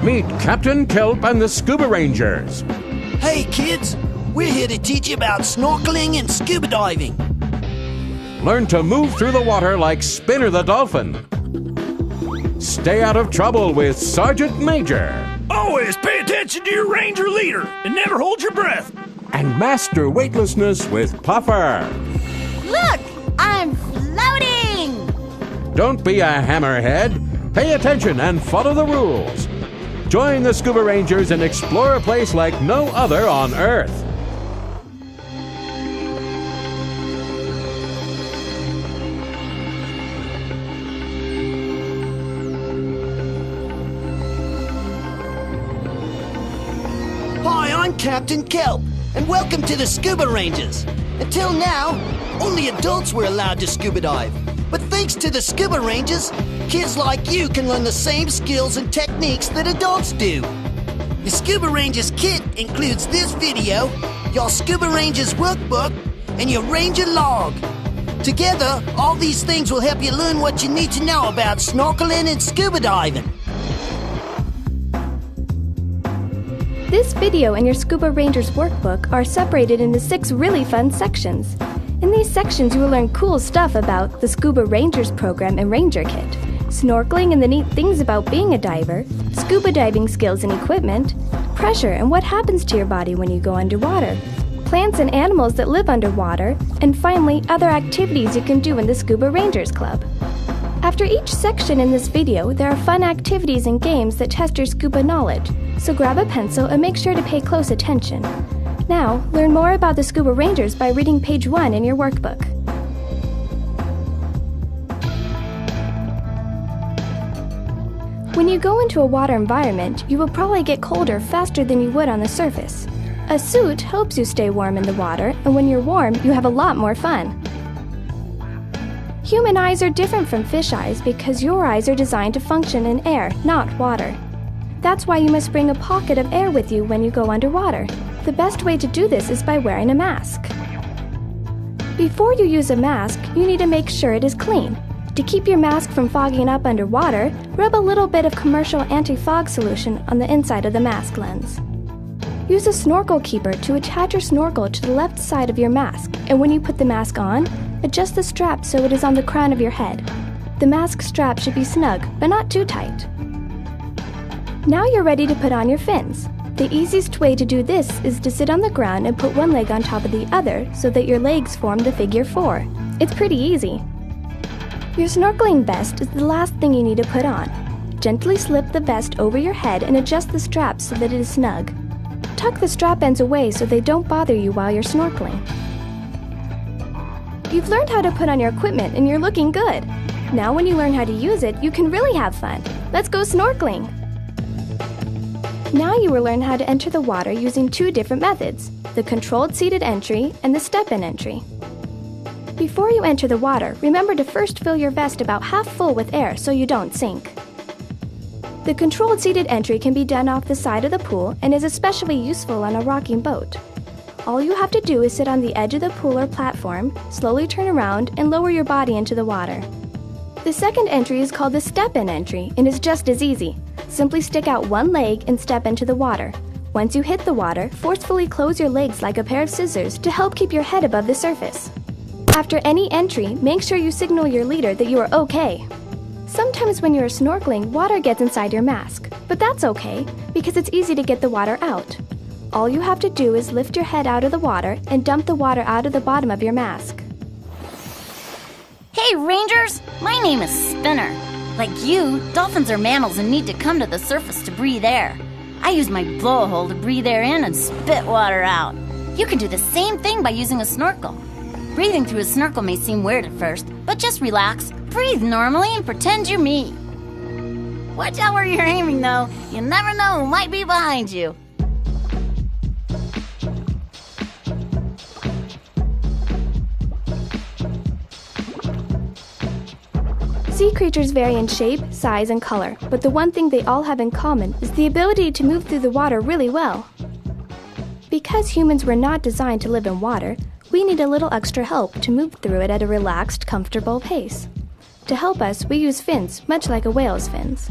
Meet Captain Kelp and the Scuba Rangers. Hey kids, we're here to teach you about snorkeling and scuba diving. Learn to move through the water like Spinner the Dolphin. Stay out of trouble with Sergeant Major. Always pay attention to your ranger leader and never hold your breath. And master weightlessness with Puffer. Look, I'm floating! Don't be a hammerhead. Pay attention and follow the rules. Join the Scuba Rangers and explore a place like no other on Earth. Hi, I'm Captain Kelp, and welcome to the Scuba Rangers. Until now, only adults were allowed to scuba dive. But thanks to the Scuba Rangers, kids like you can learn the same skills and techniques that adults do. The Scuba Rangers kit includes this video, your Scuba Rangers workbook, and your Ranger log. Together, all these things will help you learn what you need to know about snorkeling and scuba diving. This video and your Scuba Rangers workbook are separated into 6 really fun sections. In these sections, you will learn cool stuff about the Scuba Rangers program and Ranger kit, snorkeling and the neat things about being a diver, scuba diving skills and equipment, pressure and what happens to your body when you go underwater, plants and animals that live underwater, and finally, other activities you can do in the Scuba Rangers Club. After each section in this video, there are fun activities and games that test your scuba knowledge, so grab a pencil and make sure to pay close attention. Now, learn more about the Scuba Rangers by reading page 1 in your workbook. When you go into a water environment, you will probably get colder faster than you would on the surface. A suit helps you stay warm in the water, and when you're warm, you have a lot more fun. Human eyes are different from fish eyes because your eyes are designed to function in air, not water. That's why you must bring a pocket of air with you when you go underwater. The best way to do this is by wearing a mask. Before you use a mask, you need to make sure it is clean. To keep your mask from fogging up underwater, rub a little bit of commercial anti-fog solution on the inside of the mask lens. Use a snorkel keeper to attach your snorkel to the left side of your mask, and when you put the mask on, adjust the strap so it is on the crown of your head. The mask strap should be snug, but not too tight. Now you're ready to put on your fins. The easiest way to do this is to sit on the ground and put one leg on top of the other so that your legs form the figure 4. It's pretty easy. Your snorkeling vest is the last thing you need to put on. Gently slip the vest over your head and adjust the straps so that it is snug. Tuck the strap ends away so they don't bother you while you're snorkeling. You've learned how to put on your equipment and you're looking good. Now when you learn how to use it, you can really have fun. Let's go snorkeling! Now you will learn how to enter the water using 2 different methods, the controlled seated entry and the step-in entry. Before you enter the water, remember to first fill your vest about half full with air so you don't sink. The controlled seated entry can be done off the side of the pool and is especially useful on a rocking boat. All you have to do is sit on the edge of the pool or platform, slowly turn around, and lower your body into the water. The second entry is called the step-in entry and is just as easy. Simply stick out one leg and step into the water. Once you hit the water, forcefully close your legs like a pair of scissors to help keep your head above the surface. After any entry, make sure you signal your leader that you are okay. Sometimes when you are snorkeling, water gets inside your mask, but that's okay because it's easy to get the water out. All you have to do is lift your head out of the water and dump the water out of the bottom of your mask. Hey Rangers, my name is Spinner. Like you, dolphins are mammals and need to come to the surface to breathe air. I use my blowhole to breathe air in and spit water out. You can do the same thing by using a snorkel. Breathing through a snorkel may seem weird at first, but just relax, breathe normally, and pretend you're me. Watch out where you're aiming, though. You never know who might be behind you. Sea creatures vary in shape, size, and color, but the one thing they all have in common is the ability to move through the water really well. Because humans were not designed to live in water, we need a little extra help to move through it at a relaxed, comfortable pace. To help us, we use fins, much like a whale's fins.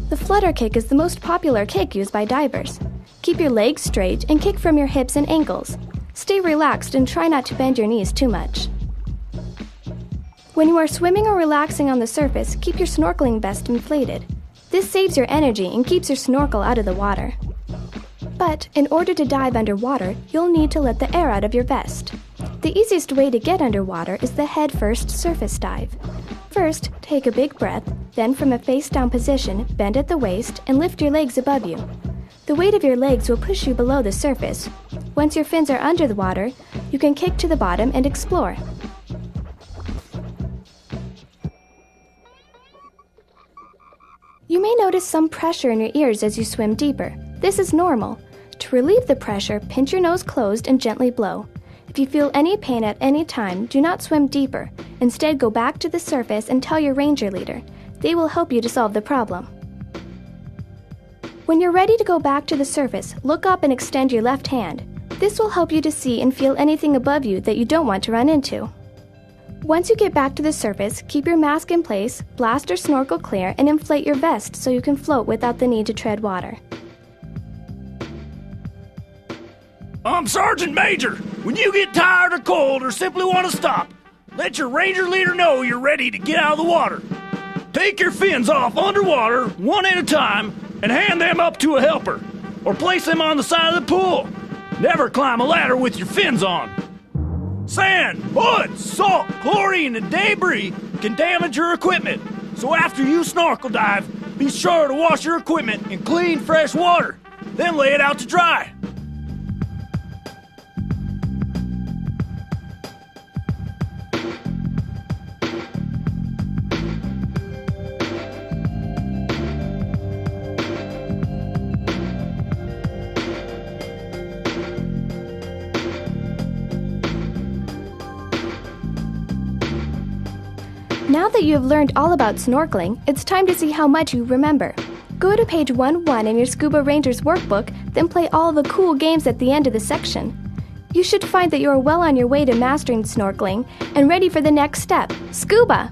The flutter kick is the most popular kick used by divers. Keep your legs straight and kick from your hips and ankles. Stay relaxed and try not to bend your knees too much. When you are swimming or relaxing on the surface, keep your snorkeling vest inflated. This saves your energy and keeps your snorkel out of the water. But in order to dive underwater, you'll need to let the air out of your vest. The easiest way to get underwater is the head-first surface dive. First, take a big breath, then from a face-down position, bend at the waist and lift your legs above you. The weight of your legs will push you below the surface. Once your fins are under the water, you can kick to the bottom and explore. You may notice some pressure in your ears as you swim deeper. This is normal. To relieve the pressure, pinch your nose closed and gently blow. If you feel any pain at any time, do not swim deeper. Instead, go back to the surface and tell your ranger leader. They will help you to solve the problem. When you're ready to go back to the surface, look up and extend your left hand. This will help you to see and feel anything above you that you don't want to run into. Once you get back to the surface, keep your mask in place, blast or snorkel clear, and inflate your vest so you can float without the need to tread water. I'm Sergeant Major. When you get tired or cold or simply want to stop, let your ranger leader know you're ready to get out of the water. Take your fins off underwater, one at a time, and hand them up to a helper, or place them on the side of the pool. Never climb a ladder with your fins on. Sand, mud, salt, chlorine, and debris can damage your equipment. So after you snorkel dive, be sure to wash your equipment in clean, fresh water. Then lay it out to dry. Now that you have learned all about snorkeling, it's time to see how much you remember. Go to page 1-1 in your Scuba Rangers workbook, then play all of the cool games at the end of the section. You should find that you are well on your way to mastering snorkeling and ready for the next step, scuba!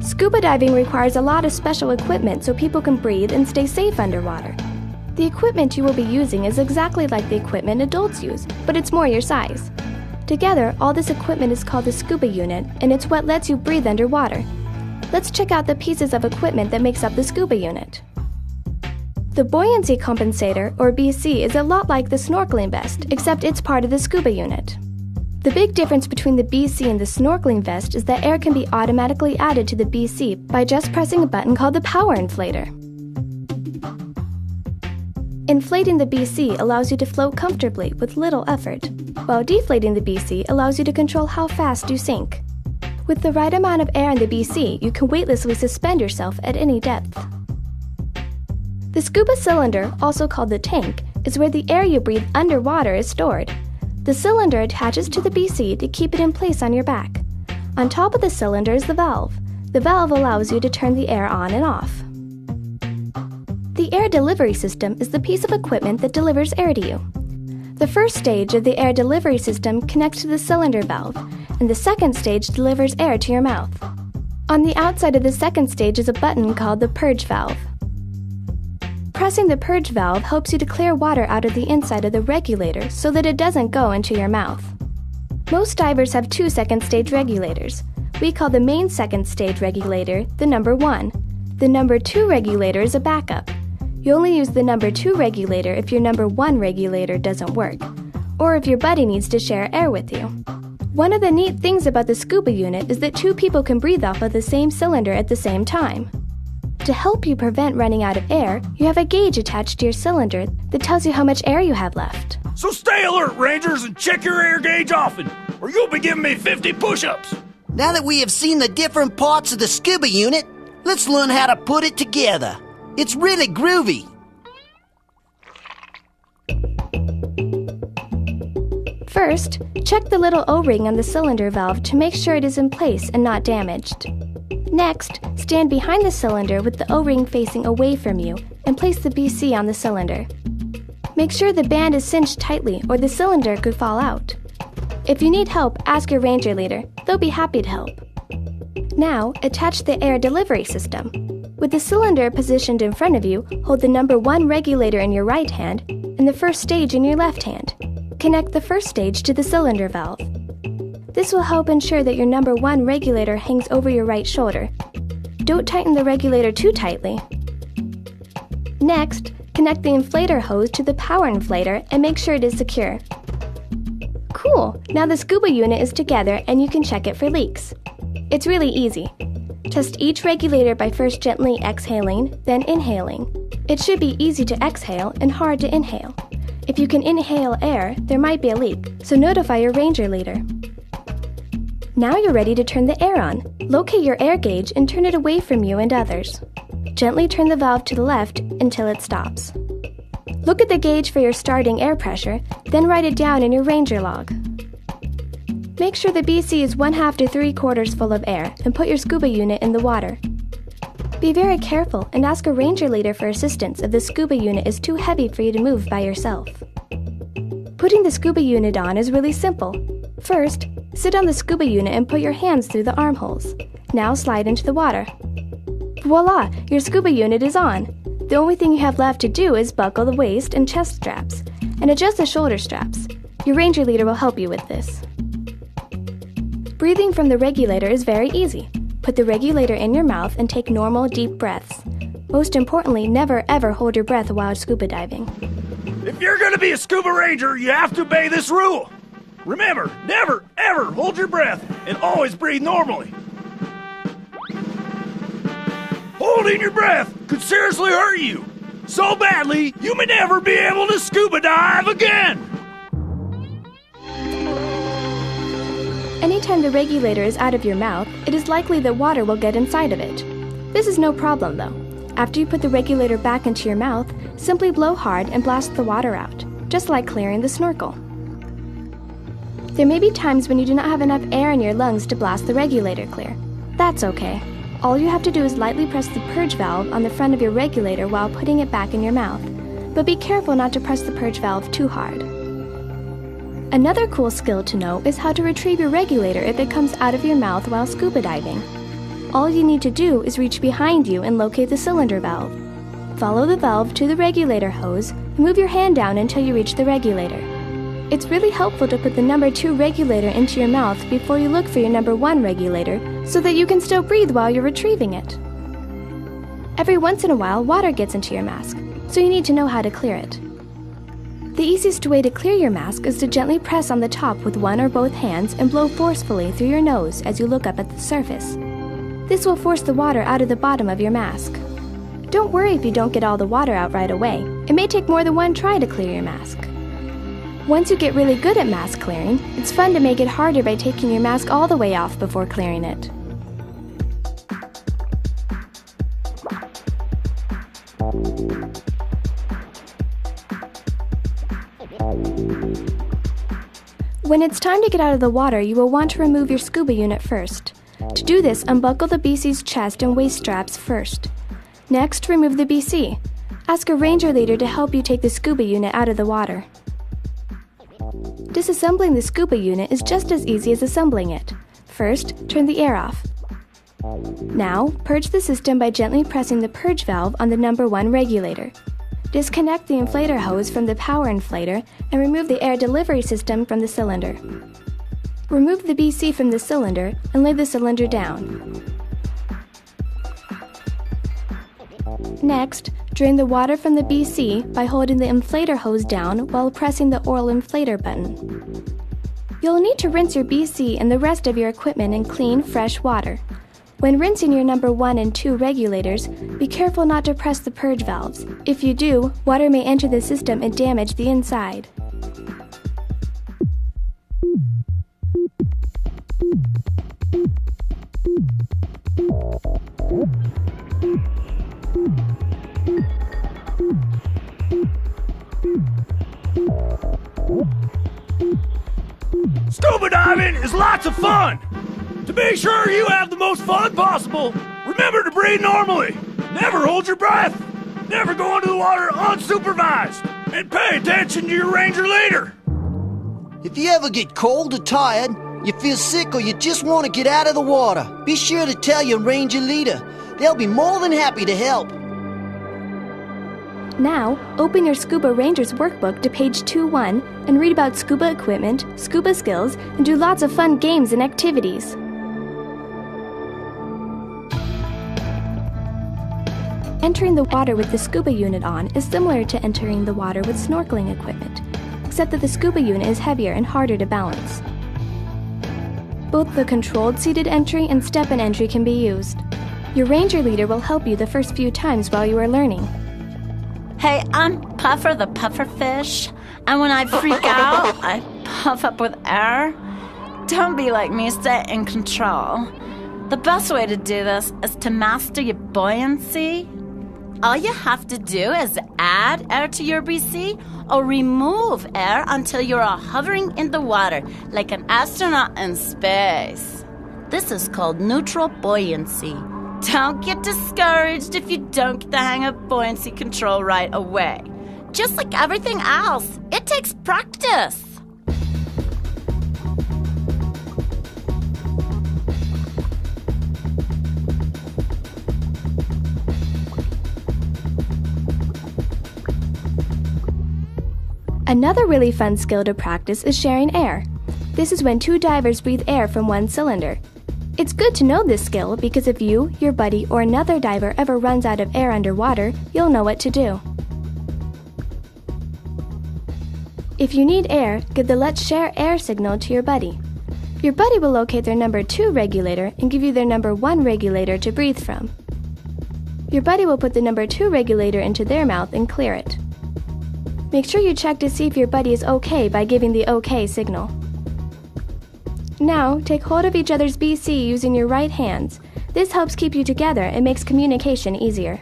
Scuba diving requires a lot of special equipment so people can breathe and stay safe underwater. The equipment you will be using is exactly like the equipment adults use, but it's more your size. Together, all this equipment is called the scuba unit, and it's what lets you breathe underwater. Let's check out the pieces of equipment that makes up the scuba unit. The buoyancy compensator, or BC, is a lot like the snorkeling vest, except it's part of the scuba unit. The big difference between the BC and the snorkeling vest is that air can be automatically added to the BC by just pressing a button called the power inflator. Inflating the BC allows you to float comfortably with little effort, while deflating the BC allows you to control how fast you sink. With the right amount of air in the BC, you can weightlessly suspend yourself at any depth. The scuba cylinder, also called the tank, is where the air you breathe underwater is stored. The cylinder attaches to the BC to keep it in place on your back. On top of the cylinder is the valve. The valve allows you to turn the air on and off. The air delivery system is the piece of equipment that delivers air to you. The first stage of the air delivery system connects to the cylinder valve, and the second stage delivers air to your mouth. On the outside of the second stage is a button called the purge valve. Pressing the purge valve helps you to clear water out of the inside of the regulator so that it doesn't go into your mouth. Most divers have two second stage regulators. We call the main second stage regulator the number 1. The number 2 regulator is a backup. You only use the number 2 regulator if your number 1 regulator doesn't work, or if your buddy needs to share air with you. One of the neat things about the scuba unit is that 2 people can breathe off of the same cylinder at the same time. To help you prevent running out of air, you have a gauge attached to your cylinder that tells you how much air you have left. So stay alert, Rangers, and check your air gauge often, or you'll be giving me 50 push-ups. Now that we have seen the different parts of the scuba unit, let's learn how to put it together. It's really groovy. First, check the little O-ring on the cylinder valve to make sure it is in place and not damaged. Next, stand behind the cylinder with the O-ring facing away from you and place the BC on the cylinder. Make sure the band is cinched tightly or the cylinder could fall out. If you need help, ask your ranger leader. They'll be happy to help. Now, attach the air delivery system. With the cylinder positioned in front of you, hold the number 1 regulator in your right hand and the first stage in your left hand. Connect the first stage to the cylinder valve. This will help ensure that your number 1 regulator hangs over your right shoulder. Don't tighten the regulator too tightly. Next, connect the inflator hose to the power inflator and make sure it is secure. Cool! Now the scuba unit is together and you can check it for leaks. It's really easy. Test each regulator by first gently exhaling, then inhaling. It should be easy to exhale and hard to inhale. If you can inhale air, there might be a leak, so notify your ranger leader. Now you're ready to turn the air on. Locate your air gauge and turn it away from you and others. Gently turn the valve to the left until it stops. Look at the gauge for your starting air pressure, then write it down in your ranger log. Make sure the BC is 1/2 to 3/4 full of air and put your scuba unit in the water. Be very careful and ask a ranger leader for assistance if the scuba unit is too heavy for you to move by yourself. Putting the scuba unit on is really simple. First, sit on the scuba unit and put your hands through the armholes. Now slide into the water. Voila! Your scuba unit is on. The only thing you have left to do is buckle the waist and chest straps and adjust the shoulder straps. Your ranger leader will help you with this. Breathing from the regulator is very easy. Put the regulator in your mouth and take normal, deep breaths. Most importantly, never ever hold your breath while scuba diving. If you're gonna be a scuba ranger, you have to obey this rule. Remember, never ever hold your breath and always breathe normally. Holding your breath could seriously hurt you. So badly, you may never be able to scuba dive again. Anytime the regulator is out of your mouth, it is likely that water will get inside of it. This is no problem though. After you put the regulator back into your mouth, simply blow hard and blast the water out, just like clearing the snorkel. There may be times when you do not have enough air in your lungs to blast the regulator clear. That's okay. All you have to do is lightly press the purge valve on the front of your regulator while putting it back in your mouth, but be careful not to press the purge valve too hard. Another cool skill to know is how to retrieve your regulator if it comes out of your mouth while scuba diving. All you need to do is reach behind you and locate the cylinder valve. Follow the valve to the regulator hose and move your hand down until you reach the regulator. It's really helpful to put the number 2 regulator into your mouth before you look for your number 1 regulator so that you can still breathe while you're retrieving it. Every once in a while, water gets into your mask, so you need to know how to clear it. The easiest way to clear your mask is to gently press on the top with one or both hands and blow forcefully through your nose as you look up at the surface. This will force the water out of the bottom of your mask. Don't worry if you don't get all the water out right away. It may take more than one try to clear your mask. Once you get really good at mask clearing, it's fun to make it harder by taking your mask all the way off before clearing it. When it's time to get out of the water, you will want to remove your scuba unit first. To do this, unbuckle the BC's chest and waist straps first. Next, remove the BC. Ask a ranger leader to help you take the scuba unit out of the water. Disassembling the scuba unit is just as easy as assembling it. First, turn the air off. Now, purge the system by gently pressing the purge valve on the number 1 regulator. Disconnect the inflator hose from the power inflator and remove the air delivery system from the cylinder. Remove the BC from the cylinder and lay the cylinder down. Next, drain the water from the BC by holding the inflator hose down while pressing the oil inflator button. You'll need to rinse your BC and the rest of your equipment in clean, fresh water. When rinsing your number 1 and 2 regulators, be careful not to press the purge valves. If you do, water may enter the system and damage the inside. Scuba diving is lots of fun! To be sure you have the most fun possible, remember to breathe normally. Never hold your breath. Never go into the water unsupervised. And pay attention to your ranger leader. If you ever get cold or tired, you feel sick or you just want to get out of the water, be sure to tell your ranger leader. They'll be more than happy to help. Now, open your Scuba Rangers workbook to page 2-1 and read about scuba equipment, scuba skills, and do lots of fun games and activities. Entering the water with the scuba unit on is similar to entering the water with snorkeling equipment, except that the scuba unit is heavier and harder to balance. Both the controlled seated entry and step-in entry can be used. Your ranger leader will help you the first few times while you are learning. Hey, I'm Puffer the pufferfish, and when I freak out, I puff up with air. Don't be like me, stay in control. The best way to do this is to master your buoyancy. All you have to do is add air to your BC or remove air until you're hovering in the water like an astronaut in space. This is called neutral buoyancy. Don't get discouraged if you don't get the hang of buoyancy control right away. Just like everything else, it takes practice. Another really fun skill to practice is sharing air. This is when two divers breathe air from one cylinder. It's good to know this skill because if you, your buddy, or another diver ever runs out of air underwater, you'll know what to do. If you need air, give the Let's Share Air signal to your buddy. Your buddy will locate their number 2 regulator and give you their number 1 regulator to breathe from. Your buddy will put the number 2 regulator into their mouth and clear it. Make sure you check to see if your buddy is okay by giving the OK signal. Now, take hold of each other's BC using your right hands. This helps keep you together and makes communication easier.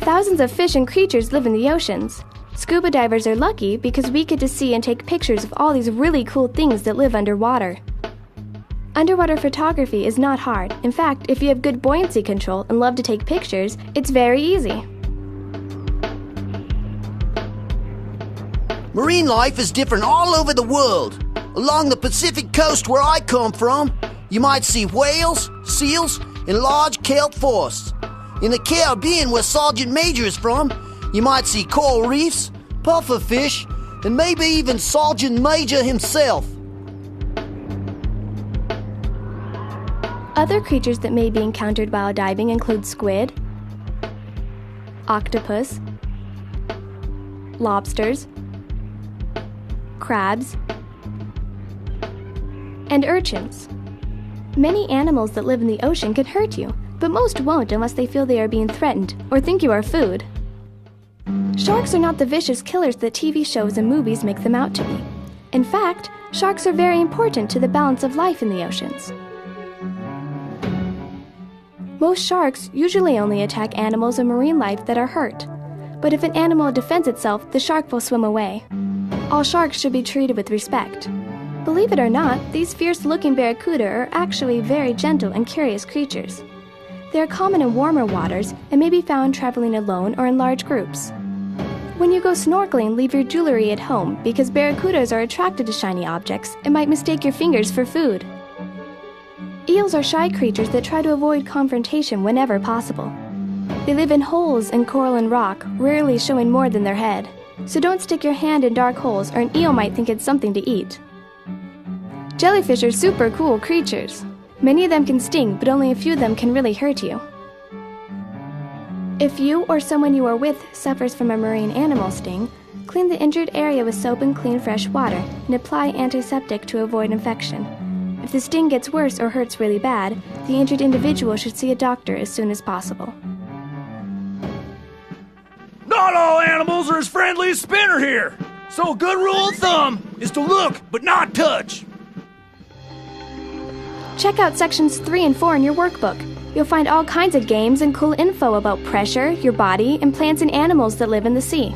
Thousands of fish and creatures live in the oceans. Scuba divers are lucky because we get to see and take pictures of all these really cool things that live underwater. Underwater photography is not hard. In fact, if you have good buoyancy control and love to take pictures, it's very easy. Marine life is different all over the world. Along the Pacific coast where I come from, you might see whales, seals, and large kelp forests. In the Caribbean, where Sergeant Major is from, you might see coral reefs, pufferfish, and maybe even Sergeant Major himself. Other creatures that may be encountered while diving include squid, octopus, lobsters, crabs, and urchins. Many animals that live in the ocean can hurt you, but most won't unless they feel they are being threatened or think you are food. Sharks are not the vicious killers that TV shows and movies make them out to be. In fact, sharks are very important to the balance of life in the oceans. Most sharks usually only attack animals and marine life that are hurt. But if an animal defends itself, the shark will swim away. All sharks should be treated with respect. Believe it or not, these fierce-looking barracuda are actually very gentle and curious creatures. They are common in warmer waters and may be found traveling alone or in large groups. When you go snorkeling, leave your jewelry at home because barracudas are attracted to shiny objects and might mistake your fingers for food. Eels are shy creatures that try to avoid confrontation whenever possible. They live in holes in coral and rock, rarely showing more than their head. So don't stick your hand in dark holes or an eel might think it's something to eat. Jellyfish are super cool creatures. Many of them can sting, but only a few of them can really hurt you. If you or someone you are with suffers from a marine animal sting, clean the injured area with soap and clean fresh water and apply antiseptic to avoid infection. If the sting gets worse or hurts really bad, the injured individual should see a doctor as soon as possible. Not all animals are as friendly as Spinner here, so a good rule of thumb is to look but not touch. Check out sections 3 and 4 in your workbook. You'll find all kinds of games and cool info about pressure, your body, and plants and animals that live in the sea.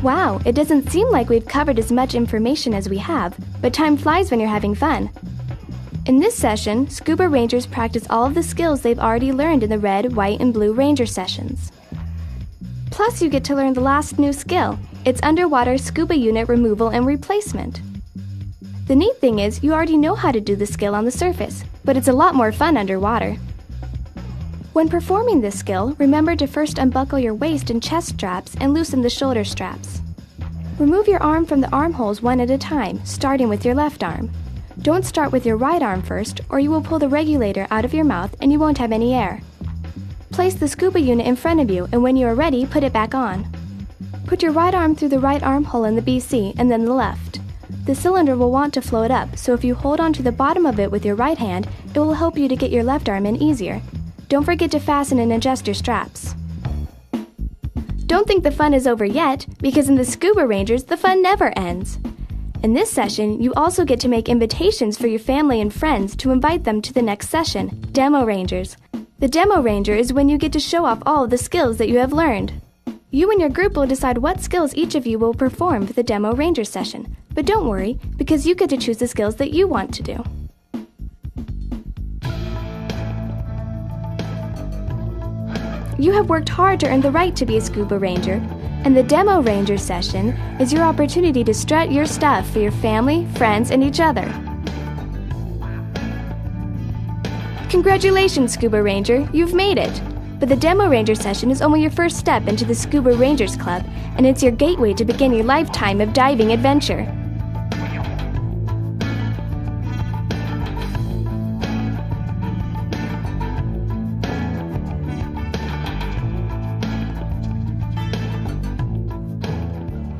Wow, it doesn't seem like we've covered as much information as we have, but time flies when you're having fun. In this session, Scuba Rangers practice all of the skills they've already learned in the red, white, and blue Ranger sessions. Plus, you get to learn the last new skill. It's underwater scuba unit removal and replacement. The neat thing is, you already know how to do the skill on the surface, but it's a lot more fun underwater. When performing this skill, remember to first unbuckle your waist and chest straps and loosen the shoulder straps. Remove your arm from the armholes one at a time, starting with your left arm. Don't start with your right arm first, or you will pull the regulator out of your mouth and you won't have any air. Place the scuba unit in front of you, and when you are ready, put it back on. Put your right arm through the right armhole in the BC and then the left. The cylinder will want to float up, so if you hold on to the bottom of it with your right hand, it will help you to get your left arm in easier. Don't forget to fasten and adjust your straps. Don't think the fun is over yet, because in the Scuba Rangers, the fun never ends. In this session, you also get to make invitations for your family and friends to invite them to the next session, Demo Rangers. The Demo Ranger is when you get to show off all of the skills that you have learned. You and your group will decide what skills each of you will perform for the Demo Ranger session, but don't worry, because you get to choose the skills that you want to do. You have worked hard to earn the right to be a Scuba Ranger, and the Demo Ranger session is your opportunity to strut your stuff for your family, friends, and each other. Congratulations, Scuba Ranger, you've made it! But the Demo Ranger session is only your first step into the Scuba Rangers Club, and it's your gateway to begin your lifetime of diving adventure.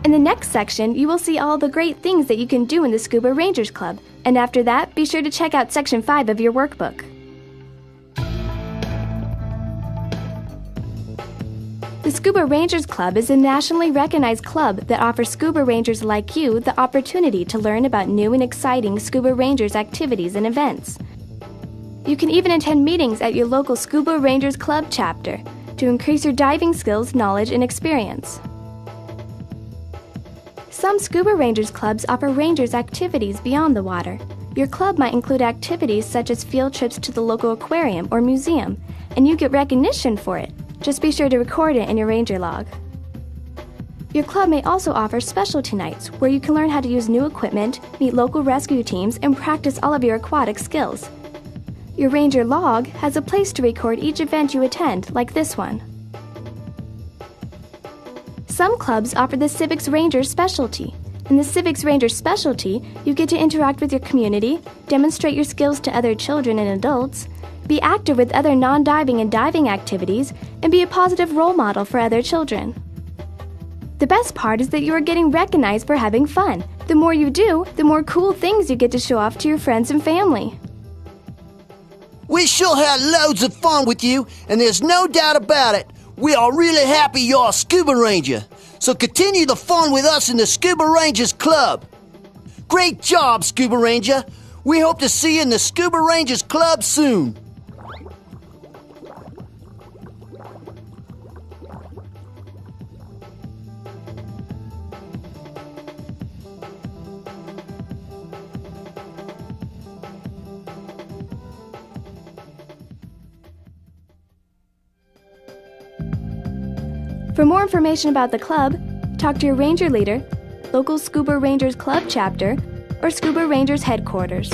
In the next section, you will see all the great things that you can do in the Scuba Rangers Club, and after that, be sure to check out Section 5 of your workbook. The Scuba Rangers Club is a nationally recognized club that offers scuba rangers like you the opportunity to learn about new and exciting Scuba Rangers activities and events. You can even attend meetings at your local Scuba Rangers Club chapter to increase your diving skills, knowledge, and experience. Some Scuba Rangers clubs offer rangers activities beyond the water. Your club might include activities such as field trips to the local aquarium or museum, and you get recognition for it. Just be sure to record it in your ranger log. Your club may also offer specialty nights where you can learn how to use new equipment, meet local rescue teams, and practice all of your aquatic skills. Your ranger log has a place to record each event you attend, like this one. Some clubs offer the Civics Ranger specialty. In the Civics Ranger specialty, you get to interact with your community, demonstrate your skills to other children and adults, be active with other non-diving and diving activities, and be a positive role model for other children. The best part is that you are getting recognized for having fun. The more you do, the more cool things you get to show off to your friends and family. We sure had loads of fun with you, and there's no doubt about it. We are really happy you're a Scuba Ranger. So continue the fun with us in the Scuba Rangers Club. Great job, Scuba Ranger. We hope to see you in the Scuba Rangers Club soon. For more information about the club, talk to your ranger leader, local Scuba Rangers Club chapter, or Scuba Rangers headquarters.